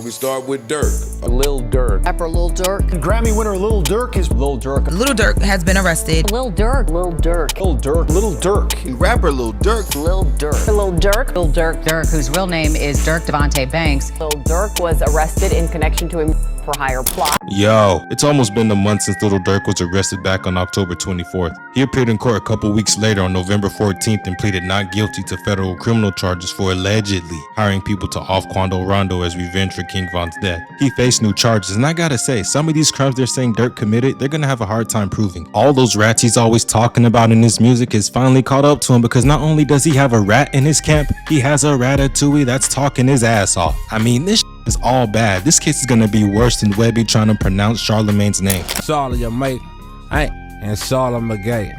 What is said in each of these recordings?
we start with Durk. Lil Durk. Rapper Lil Durk. Grammy winner Lil Durk is Lil Durk. Little Durk has been arrested. Lil Durk. Lil Durk. Lil Durk. Little Durk. Rapper Lil Durk. Lil Durk. Lil Durk. Lil Durk. Durk, whose real name is Durk Devontae Banks. Lil Durk was arrested in connection to a for hire plot. Yo, it's almost been a month since Little Durk was arrested back on October 24th. He appeared in court a couple weeks later on November 14th and pleaded not guilty to federal criminal charges for allegedly hiring people to off Quando Rondo as revenge for King Von's death. He faced new charges, and I gotta say, some of these crimes they're saying Durk committed, they're gonna have a hard time proving. All those rats he's always talking about in his music is finally caught up to him, because not only does he have a rat in his camp, he has a ratatouille that's talking his ass off. I mean, this is all bad. This case is gonna be worse than Webby trying to pronounce Charlemagne's name. Charlie, your mate, and Charlemagne.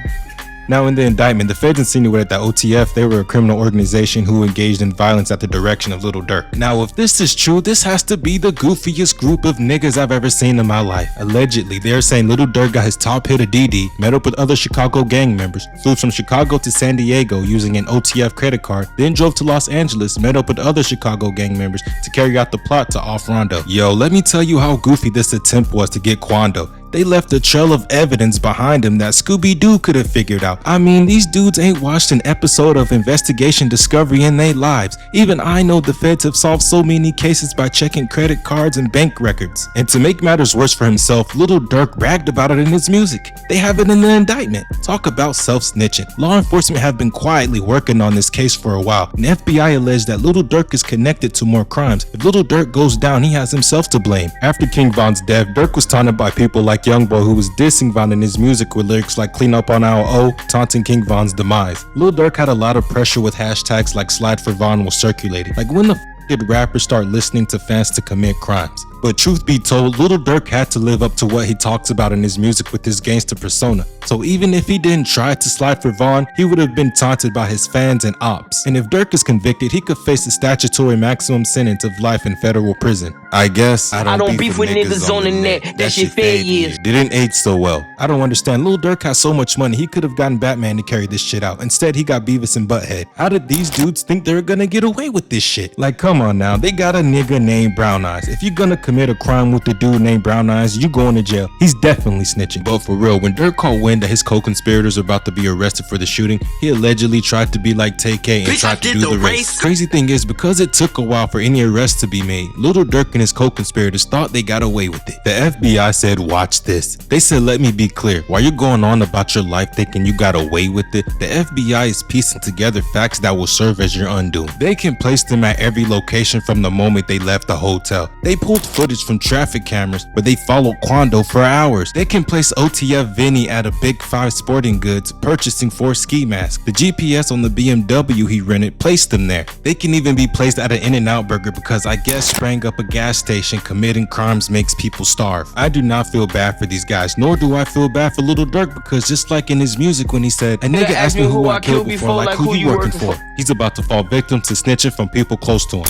Now, in the indictment, the feds insinuated that OTF, they were a criminal organization who engaged in violence at the direction of Little Durk. Now, if this is true, this has to be the goofiest group of niggas I've ever seen in my life. Allegedly, they're saying Little Durk got his top hit of DD, met up with other Chicago gang members, flew from Chicago to San Diego using an OTF credit card, then drove to Los Angeles, met up with other Chicago gang members to carry out the plot to off Rondo. Yo, let me tell you how goofy this attempt was to get Quando. They left a trail of evidence behind him that Scooby-Doo could have figured out. I mean, these dudes ain't watched an episode of Investigation Discovery in their lives. Even I know the feds have solved so many cases by checking credit cards and bank records. And to make matters worse for himself, Little Durk bragged about it in his music. They have it in the indictment. Talk about self-snitching. Law enforcement have been quietly working on this case for a while, and FBI alleged that Little Durk is connected to more crimes. If Little Durk goes down, he has himself to blame. After King Von's death, Durk was taunted by people like Youngboy, who was dissing Von in his music with lyrics like "Clean up on our O," taunting King Von's demise. Lil Durk had a lot of pressure with hashtags like "Slide for Von" was circulating. Like, when the did rappers start listening to fans to commit crimes? But truth be told, Little Durk had to live up to what he talks about in his music with his gangster persona. So even if he didn't try to slide for Von, he would have been taunted by his fans and ops. And if Durk is convicted, he could face a statutory maximum sentence of life in federal prison. I guess I don't beef with niggas on the net. That shit fair years. Didn't age so well. I don't understand. Lil Durk has so much money, he could have gotten Batman to carry this shit out. Instead, he got Beavis and Butthead. How did these dudes think they were gonna get away with this shit? Like, come on now. They got a nigga named Brown Eyes. If you're gonna commit a crime with a dude named Brown Eyes, you going to jail. He's definitely snitching. But for real, when Durk caught wind that his co-conspirators are about to be arrested for the shooting, he allegedly tried to be like TK and tried to do the race. Crazy thing is, because it took a while for any arrests to be made, Little Durk and his co-conspirators thought they got away with it. The FBI said, watch this. They said, let me be clear. While you're going on about your life thinking you got away with it, the FBI is piecing together facts that will serve as your undoing. They can place them at every location from the moment they left the hotel. They pulled footage from traffic cameras, but they followed Quando for hours. They can place OTF Vinny at a Big 5 sporting goods purchasing 4 ski masks. The GPS on the BMW he rented placed them there. They can even be placed at an In-N-Out burger because I guess spraying up a gas station committing crimes makes people starve. I do not feel bad for these guys, nor do I feel bad for Little Durk, because just like in his music when he said, a nigga asked me who I killed before, like who you working for? He's about to fall victim to snitching from people close to him.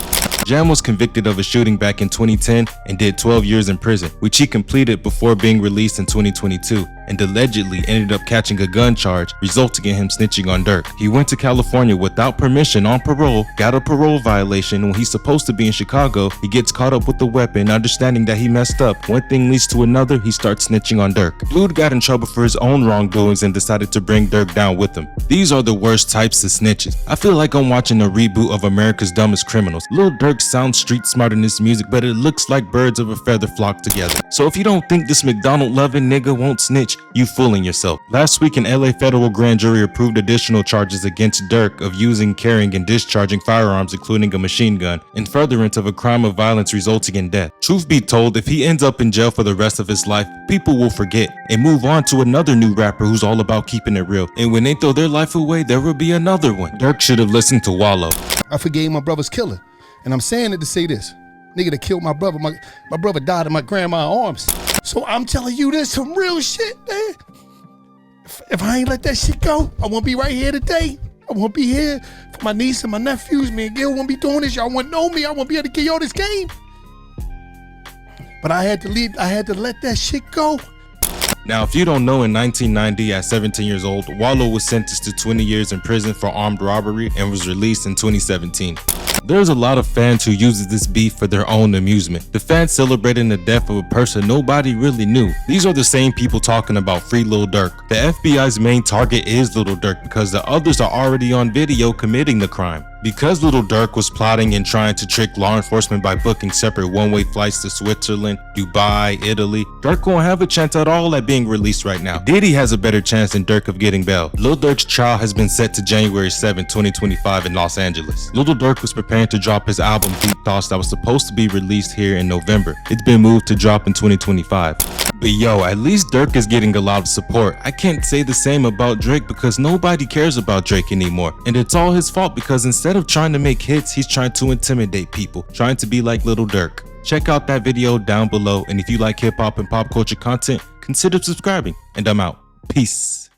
Jam was convicted of a shooting back in 2010 and did 12 years in prison, which he completed before being released in 2022, and allegedly ended up catching a gun charge, resulting in him snitching on Durk. He went to California without permission on parole, got a parole violation. When he's supposed to be in Chicago, he gets caught up with a weapon, understanding that he messed up. One thing leads to another, he starts snitching on Durk. Dude got in trouble for his own wrongdoings and decided to bring Durk down with him. These are the worst types of snitches. I feel like I'm watching a reboot of America's Dumbest Criminals. Lil Durk sounds street smart in his music, but it looks like birds of a feather flock together. So if you don't think this McDonald loving nigga won't snitch, you fooling yourself. Last week, an LA federal grand jury approved additional charges against Durk of using, carrying, and discharging firearms, including a machine gun, in furtherance of a crime of violence resulting in death. Truth be told, if he ends up in jail for the rest of his life, people will forget and move on to another new rapper who's all about keeping it real. And when they throw their life away, there will be another one. Durk should have listened to Wallow. I forgave my brother's killer. And I'm saying it to say this. Nigga that killed my brother, my brother died in my grandma's arms. So I'm telling you this some real shit, man. If I ain't let that shit go, I won't be right here today. I won't be here for my niece and my nephews. Me and Gil won't be doing this. Y'all won't know me. I won't be able to give y'all this game. But I had to leave. I had to let that shit go. Now, if you don't know, in 1990, at 17 years old, Wallow was sentenced to 20 years in prison for armed robbery and was released in 2017. There's a lot of fans who uses this beef for their own amusement. The fans celebrating the death of a person nobody really knew. These are the same people talking about free Lil Durk. The FBI's main target is Little Durk because the others are already on video committing the crime. Because Little Durk was plotting and trying to trick law enforcement by booking separate one-way flights to Switzerland, Dubai, Italy, Durk won't have a chance at all at being released right now. Diddy has a better chance than Durk of getting bail. Lil Durk's trial has been set to January 7, 2025 in Los Angeles. Little Durk was preparing to drop his album Deep Thoughts that was supposed to be released here in November. It's been moved to drop in 2025. But yo, at least Durk is getting a lot of support. I can't say the same about Drake because nobody cares about Drake anymore. And it's all his fault because instead of trying to make hits, he's trying to intimidate people, trying to be like Little Durk. Check out that video down below, and if you like hip hop and pop culture content, consider subscribing. And I'm out. Peace.